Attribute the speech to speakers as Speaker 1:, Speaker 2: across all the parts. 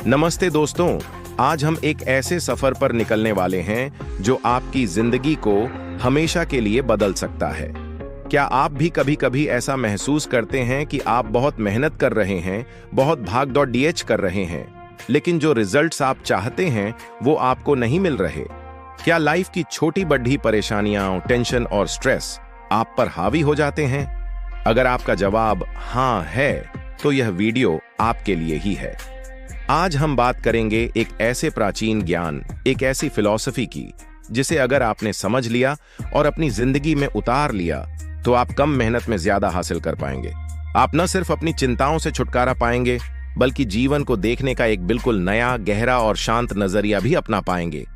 Speaker 1: नमस्ते दोस्तों, आज हम एक ऐसे सफर पर निकलने वाले हैं जो आपकी जिंदगी को हमेशा के लिए बदल सकता है। क्या आप भी कभी-कभी ऐसा महसूस करते हैं कि आप बहुत मेहनत कर रहे हैं, बहुत भाग-दौड़ डीएच कर रहे हैं, लेकिन जो रिजल्ट्स आप चाहते हैं वो आपको नहीं मिल रहे? क्या लाइफ की छोटी बड़ी परेशानियां, टेंशन और स्ट्रेस आप पर हावी हो जाते हैं? अगर आपका जवाब हाँ है, तो यह वीडियो आपके लिए ही है। आज हम बात करेंगे एक ऐसे प्राचीन ज्ञान, एक ऐसी फिलॉसफी की, जिसे अगर आपने समझ लिया और अपनी जिंदगी में उतार लिया, तो आप कम मेहनत में ज्यादा हासिल कर पाएंगे। आप न सिर्फ अपनी चिंताओं से छुटकारा पाएंगे, बल्कि जीवन को देखने का एक बिल्कुल नया, गहरा और शांत नजरिया भी अपना पाएंगे।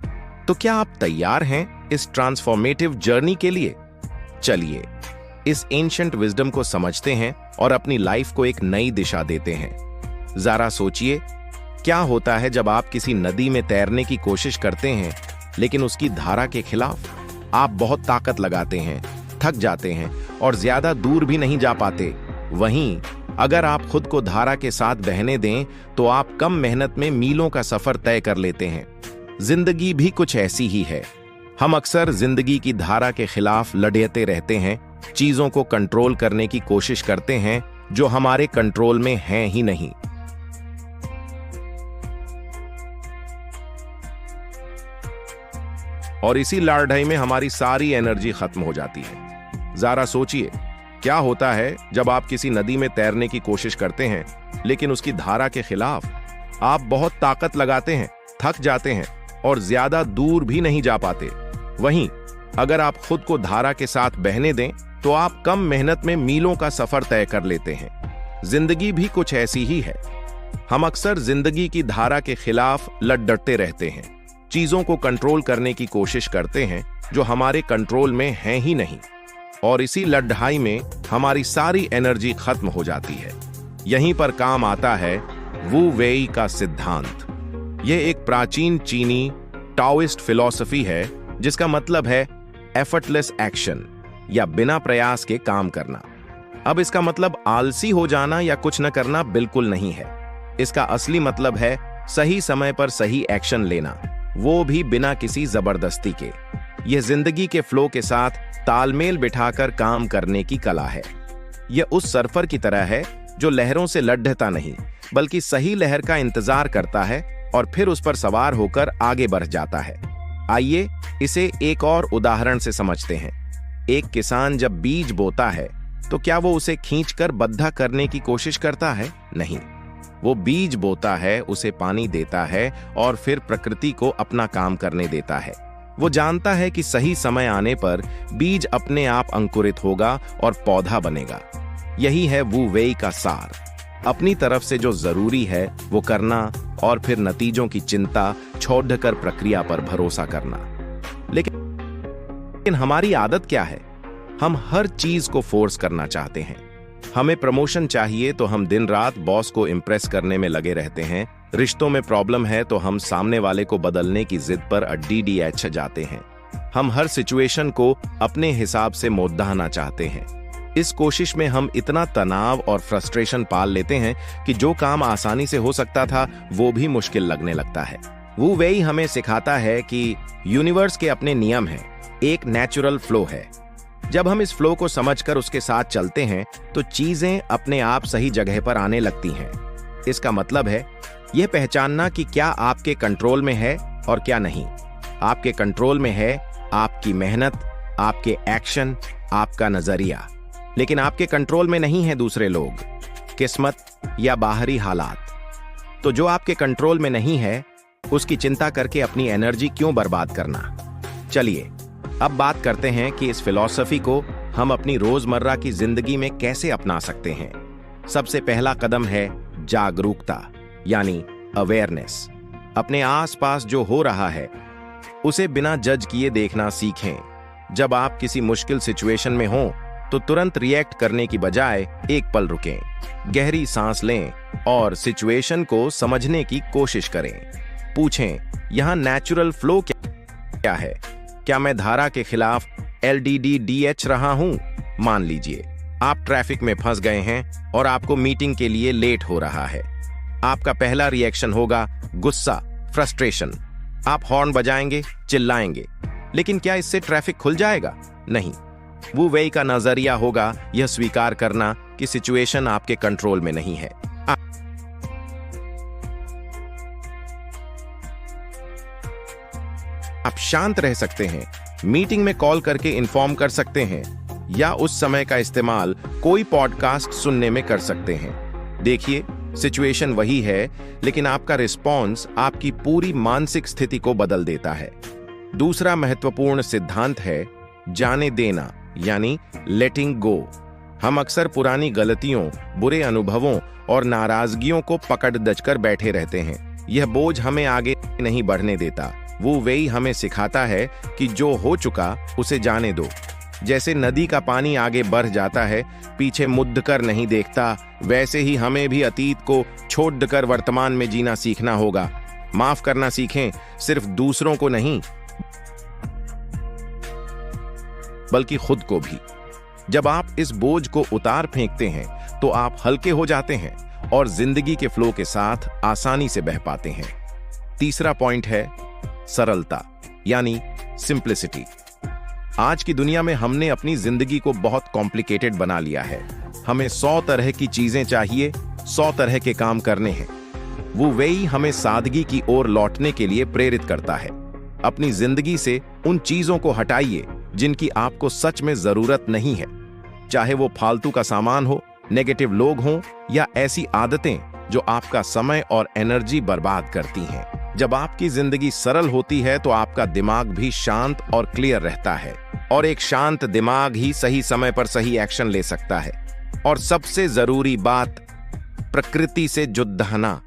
Speaker 1: तो क्या आप तैयार हैं इस ट्रांसफॉर्मेटिव जर्नी के लिए? चलिए इस एंशिएंट विजडम को समझते हैं और अपनी लाइफ को एक नई दिशा देते हैं। जरा सोचिए, क्या होता है जब आप किसी नदी में तैरने की कोशिश करते हैं, लेकिन उसकी धारा के खिलाफ आप बहुत ताकत लगाते हैं, थक जाते हैं और ज्यादा दूर भी नहीं जा पाते। वहीं अगर आप खुद को धारा के साथ बहने दें, तो आप कम मेहनत में मीलों का सफर तय कर लेते हैं। जिंदगी भी कुछ ऐसी ही है। हम अक्सर जिंदगी की धारा के खिलाफ लड़ते रहते हैं, चीजों को कंट्रोल करने की कोशिश करते हैं जो हमारे कंट्रोल में हैं ही नहीं। और इसी लड़ाई में हमारी सारी एनर्जी खत्म हो जाती है। जरा सोचिए, क्या होता है जब आप किसी नदी में तैरने की कोशिश करते हैं, लेकिन उसकी धारा के खिलाफ आप बहुत ताकत लगाते हैं, थक जाते हैं और ज्यादा दूर भी नहीं जा पाते। वहीं अगर आप खुद को धारा के साथ बहने दें, तो आप कम मेहनत में मीलों का सफर तय कर लेते हैं। जिंदगी भी कुछ ऐसी ही है। हम अक्सर जिंदगी की धारा के खिलाफ लड़ते रहते हैं, चीजों को कंट्रोल करने की कोशिश करते हैं जो हमारे कंट्रोल में हैं ही नहीं, और इसी लड़ाई में हमारी सारी एनर्जी खत्म हो जाती है। यहीं पर काम आता है वू वेई का सिद्धांत। यह एक प्राचीन चीनी टाओइस्ट फिलॉसफी है, जिसका मतलब है एफर्टलेस एक्शन, या बिना प्रयास के काम करना। अब इसका मतलब आलसी हो जाना या कुछ न करना बिल्कुल नहीं है। इसका असली मतलब है सही समय पर सही एक्शन लेना, वो भी बिना किसी जबरदस्ती के। यह जिंदगी के फ्लो के साथ तालमेल बिठाकर काम करने की कला है। यह उस सर्फर की तरह है जो लहरों से लड़ता नहीं, बल्कि सही लहर का इंतजार करता है और फिर उस पर सवार होकर आगे बढ़ जाता है। आइए इसे एक और उदाहरण से समझते हैं। एक किसान जब बीज बोता है, तो क्या वो उसे खींचकर बद्धा करने की कोशिश करता है? नहीं। वो बीज बोता है, उसे पानी देता है और फिर प्रकृति को अपना काम करने देता है। वो जानता है कि सही समय आने पर बीज अपने आप अंकुरित होगा और पौधा बनेगा। यही है वू वेई का सार। अपनी तरफ से जो जरूरी है वो करना और फिर नतीजों की चिंता छोड़कर प्रक्रिया पर भरोसा करना। लेकिन हमारी आदत क्या है? हम हर चीज को फोर्स करना चाहते हैं। हमें प्रमोशन चाहिए तो हम दिन रात बॉस को इम्प्रेस करने में लगे रहते हैं। रिश्तों में प्रॉब्लम है तो हम सामने वाले को बदलने की जिद पर DDH जाते हैं। हम हर सिचुएशन को अपने हिसाब से मोड़ना चाहते हैं। इस कोशिश में हम इतना तनाव और फ्रस्ट्रेशन पाल लेते हैं कि जो काम आसानी से हो सकता था वो भी मुश्किल लगने लगता है। वू वेई हमें सिखाता है कि यूनिवर्स के अपने नियम हैं, एक नेचुरल फ्लो है। जब हम इस फ्लो को समझकर उसके साथ चलते हैं, तो चीजें अपने आप सही जगह पर आने लगती हैं। इसका मतलब है यह पहचानना कि क्या आपके कंट्रोल में है और क्या नहीं। आपके कंट्रोल में है आपकी मेहनत, आपके एक्शन, आपका नजरिया। लेकिन आपके कंट्रोल में नहीं है दूसरे लोग, किस्मत या बाहरी हालात। तो जो आपके कंट्रोल में नहीं है, उसकी चिंता करके अपनी एनर्जी क्यों बर्बाद करना? चलिए अब बात करते हैं कि इस फिलॉसफी को हम अपनी रोजमर्रा की जिंदगी में कैसे अपना सकते हैं। सबसे पहला कदम है जागरूकता, यानी अवेयरनेस। अपने आसपास जो हो रहा है उसे बिना जज किए देखना सीखें। जब आप किसी मुश्किल सिचुएशन में हो, तो तुरंत रिएक्ट करने की बजाय एक पल रुकें, गहरी सांस लें और सिचुएशन को समझने की कोशिश करें। पूछें, यहां नेचुरल फ्लो क्या है? क्या मैं धारा के खिलाफ LDDH रहा हूं? मान लीजिए आप ट्रैफिक में फंस गए हैं और आपको मीटिंग के लिए लेट हो रहा है। आपका पहला रिएक्शन होगा गुस्सा, फ्रस्ट्रेशन। आप हॉर्न बजाएंगे, चिल्लाएंगे, लेकिन क्या इससे ट्रैफिक खुल जाएगा? नहीं। वू वेई का नजरिया होगा यह स्वीकार करना कि सिचुएशन आपके कंट्रोल में नहीं है। आप शांत रह सकते हैं, मीटिंग में कॉल करके इन्फॉर्म कर सकते हैं, या उस समय का इस्तेमाल कोई पॉडकास्ट सुनने में कर सकते हैं। देखिए, सिचुएशन वही है, लेकिन आपका रिस्पॉन्स आपकी पूरी मानसिक स्थिति को बदल देता है। दूसरा महत्वपूर्ण सिद्धांत है जाने देना, यानी लेटिंग गो। हम अक्सर पुरानी गलतियों, बुरे अनुभवों और नाराजगियों को पकड़ दचकर बैठे रहते हैं। यह बोझ हमें आगे नहीं बढ़ने देता। वो वेई हमें सिखाता है कि जो हो चुका उसे जाने दो। जैसे नदी का पानी आगे बढ़ जाता है, पीछे मुड़ कर नहीं देखता, वैसे ही हमें भी अतीत को छोड़कर वर्तमान में जीना सीखना होगा। माफ करना सीखें, सिर्फ दूसरों को नहीं बल्कि खुद को भी। जब आप इस बोझ को उतार फेंकते हैं तो आप हल्के हो जाते हैं और जिंदगी के फ्लो के साथ आसानी से बह पाते हैं। तीसरा पॉइंट है सरलता, यानी सिंप्लिसिटी। आज की दुनिया में हमने अपनी जिंदगी को बहुत कॉम्प्लिकेटेड बना लिया है। हमें 100 तरह की चीजें चाहिए, 100 तरह के काम करने हैं। वो वेई हमें सादगी की ओर लौटने के लिए प्रेरित करता है। अपनी जिंदगी से उन चीजों को हटाइए जिनकी आपको सच में जरूरत नहीं है, चाहे वो फालतू का सामान हो, नेगेटिव लोग हों, या ऐसी आदतें जो आपका समय और एनर्जी बर्बाद करती हैं। जब आपकी जिंदगी सरल होती है तो आपका दिमाग भी शांत और क्लियर रहता है, और एक शांत दिमाग ही सही समय पर सही एक्शन ले सकता है। और सबसे जरूरी बात, प्रकृति से जुड़ रहना।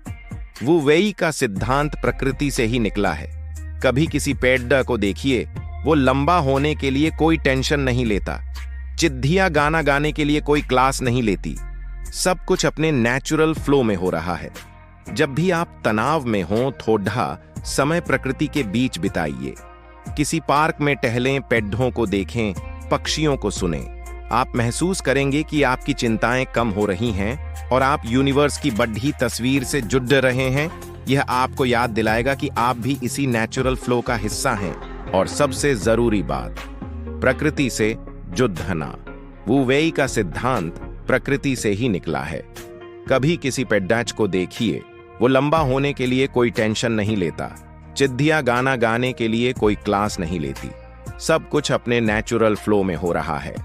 Speaker 1: वू वेई का सिद्धांत प्रकृति से ही निकला है। कभी किसी पेड़ को देखिए, वो लंबा होने के लिए कोई टेंशन नहीं लेता। चिट्ठियां गाना गाने के लिए कोई क्लास नहीं लेती। सब कुछ अपने नेचुरल फ्लो में हो रहा है। जब भी आप तनाव में हों, थोड़ा समय प्रकृति के बीच बिताइए। किसी पार्क में टहलें, पेड़ों को देखें, पक्षियों को सुनें। आप महसूस करेंगे कि आपकी चिंताएं कम हो रही हैं और आप यूनिवर्स की बढ़ी तस्वीर से जुड़ रहे हैं। यह आपको याद दिलाएगा कि आप भी इसी नेचुरल फ्लो का हिस्सा हैं। और सबसे जरूरी बात, प्रकृति से जुड़ रहना। वू वेई का सिद्धांत प्रकृति से ही निकला है। कभी किसी पेड़ को देखिए, वो लंबा होने के लिए कोई टेंशन नहीं लेता। चिट्ठियां गाना गाने के लिए कोई क्लास नहीं लेती। सब कुछ अपने नेचुरल फ्लो में हो रहा है।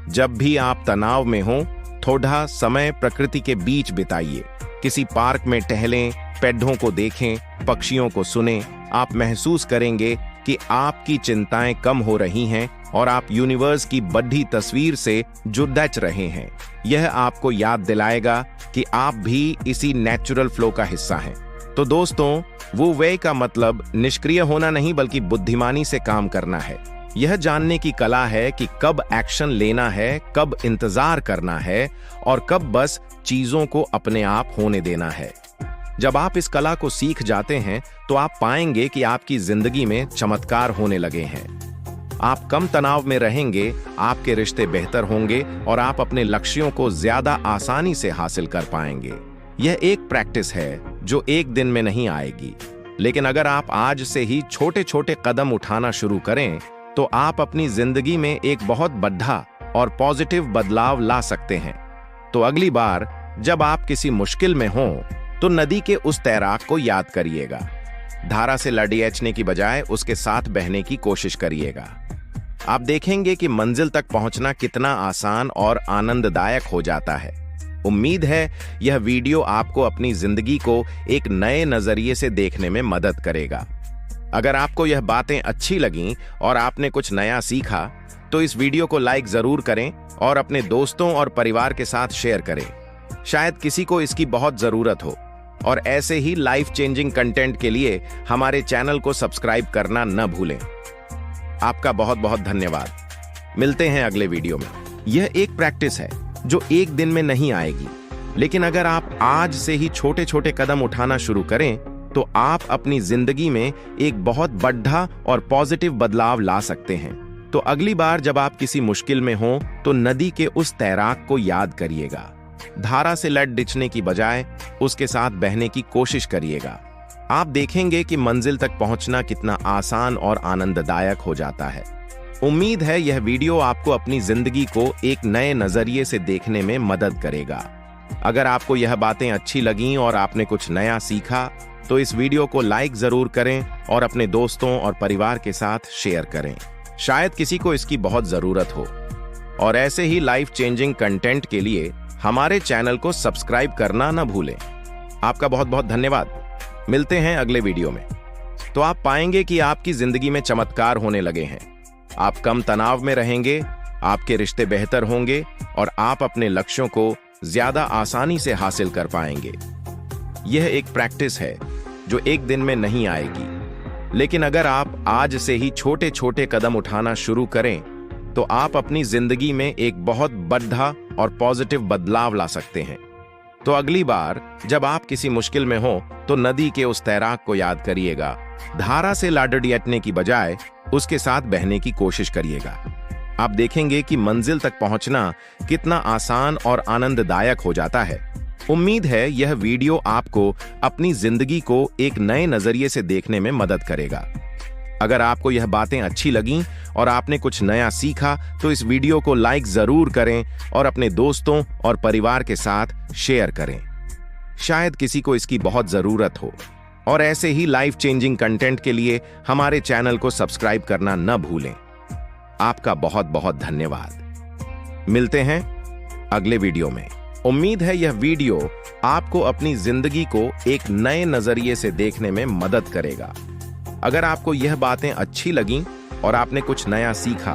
Speaker 1: जब भी आप तनाव में हो, थोड़ा समय प्रकृति के बीच बिताइए। किसी पार्क में टहलें, पेड़ों को देखें, पक्षियों को सुनें। आप महसूस करेंगे कि आपकी चिंताएं कम हो रही हैं और आप यूनिवर्स की बढ़ी तस्वीर से जुड़ रहे हैं। यह आपको याद दिलाएगा कि आप भी इसी नेचुरल फ्लो का हिस्सा हैं। तो दोस्तों, वू वेई का मतलब निष्क्रिय होना नहीं बल्कि बुद्धिमानी से काम करना है। यह जानने की कला है कि कब एक्शन लेना है, कब इंतजार करना है और कब बस चीजों को अपने आप होने देना है। जब आप इस कला को सीख जाते हैं तो आप पाएंगे कि आपकी जिंदगी में चमत्कार होने लगे हैं। आप कम तनाव में रहेंगे, आपके रिश्ते बेहतर होंगे और आप अपने लक्ष्यों को ज्यादा आसानी से हासिल कर पाएंगे। यह एक प्रैक्टिस है जो एक दिन में नहीं आएगी, लेकिन अगर आप आज से ही छोटे छोटे कदम उठाना शुरू करें तो आप अपनी जिंदगी में एक बहुत बड़ा और पॉजिटिव बदलाव ला सकते हैं। तो अगली बार जब आप किसी मुश्किल में हों तो नदी के उस तैराक को याद करिएगा। धारा से लड़ने की बजाय उसके साथ बहने की कोशिश करिएगा। आप देखेंगे कि मंजिल तक पहुंचना कितना आसान और आनंददायक हो जाता है। उम्मीद है यह वीडियो आपको अपनी जिंदगी को एक नए नजरिए से देखने में मदद करेगा। अगर आपको यह बातें अच्छी लगीं और आपने कुछ नया सीखा तो इस वीडियो को लाइक जरूर करें और अपने दोस्तों और परिवार के साथ शेयर करें। शायद किसी को इसकी बहुत जरूरत हो। और ऐसे ही लाइफ चेंजिंग कंटेंट के लिए हमारे चैनल को सब्सक्राइब करना न भूलें। आपका बहुत बहुत धन्यवाद। मिलते हैं अगले वीडियो में। यह एक प्रैक्टिस है जो एक दिन में नहीं आएगी, लेकिन अगर आप आज से ही छोटे छोटे कदम उठाना शुरू करें तो आप अपनी जिंदगी में एक बहुत बड़ा और पॉजिटिव बदलाव ला सकते हैं। तो अगली बार जब आप किसी मुश्किल में हों तो नदी के उस तैराक को याद करिएगा। धारा से लड़ने की बजाय उसके साथ बहने की कोशिश करिएगा। आप देखेंगे कि मंजिल तक पहुंचना कितना आसान और आनंददायक हो जाता है। उम्मीद है यह वीडियो आपको अपनी जिंदगी को एक नए नजरिए से देखने में मदद करेगा। अगर आपको यह बातें अच्छी लगीं और आपने कुछ नया सीखा तो इस वीडियो को लाइक जरूर करें और अपने दोस्तों और परिवार के साथ शेयर करें। शायद किसी को इसकी बहुत जरूरत हो। और ऐसे ही लाइफ चेंजिंग कंटेंट के लिए हमारे चैनल को सब्सक्राइब करना न भूलें। आपका बहुत बहुत धन्यवाद। मिलते हैं अगले वीडियो में। तो आप पाएंगे कि आपकी जिंदगी में चमत्कार होने लगे हैं। आप कम तनाव में रहेंगे, आपके रिश्ते बेहतर होंगे और आप अपने लक्ष्यों को ज्यादा आसानी से हासिल कर पाएंगे। यह एक प्रैक्टिस है जो एक दिन में नहीं आएगी, लेकिन अगर आप आज से ही छोटे छोटे कदम उठाना शुरू करें तो आप अपनी जिंदगी में एक बहुत बड़ा और पॉजिटिव बदलाव ला सकते हैं। तो अगली बार जब आप किसी मुश्किल में हो तो नदी के उस तैराक को याद करिएगा। धारा से लाडड़ियटने की बजाय उसके साथ बहने की कोशिश करिएगा। आप देखेंगे कि मंजिल तक पहुंचना कितना आसान और आनंददायक हो जाता है। उम्मीद है यह वीडियो आपको अपनी जिंदगी को एक नए नजरिए से देखने में मदद करेगा। अगर आपको यह बातें अच्छी लगीं और आपने कुछ नया सीखा तो इस वीडियो को लाइक जरूर करें और अपने दोस्तों और परिवार के साथ शेयर करें। शायद किसी को इसकी बहुत जरूरत हो। और ऐसे ही लाइफ चेंजिंग कंटेंट के लिए हमारे चैनल को सब्सक्राइब करना न भूलें। आपका बहुत बहुत धन्यवाद। मिलते हैं अगले वीडियो में। उम्मीद है यह वीडियो आपको अपनी जिंदगी को एक नए नजरिए से देखने में मदद करेगा। अगर आपको यह बातें अच्छी लगीं और आपने कुछ नया सीखा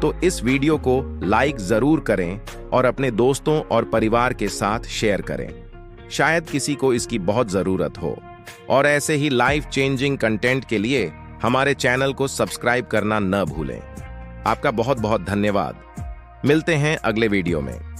Speaker 1: तो इस वीडियो को लाइक जरूर करें और अपने दोस्तों और परिवार के साथ शेयर करें। शायद किसी को इसकी बहुत जरूरत हो। और ऐसे ही लाइफ चेंजिंग कंटेंट के लिए हमारे चैनल को सब्सक्राइब करना न भूलें। आपका बहुत बहुत धन्यवाद। मिलते हैं अगले वीडियो में।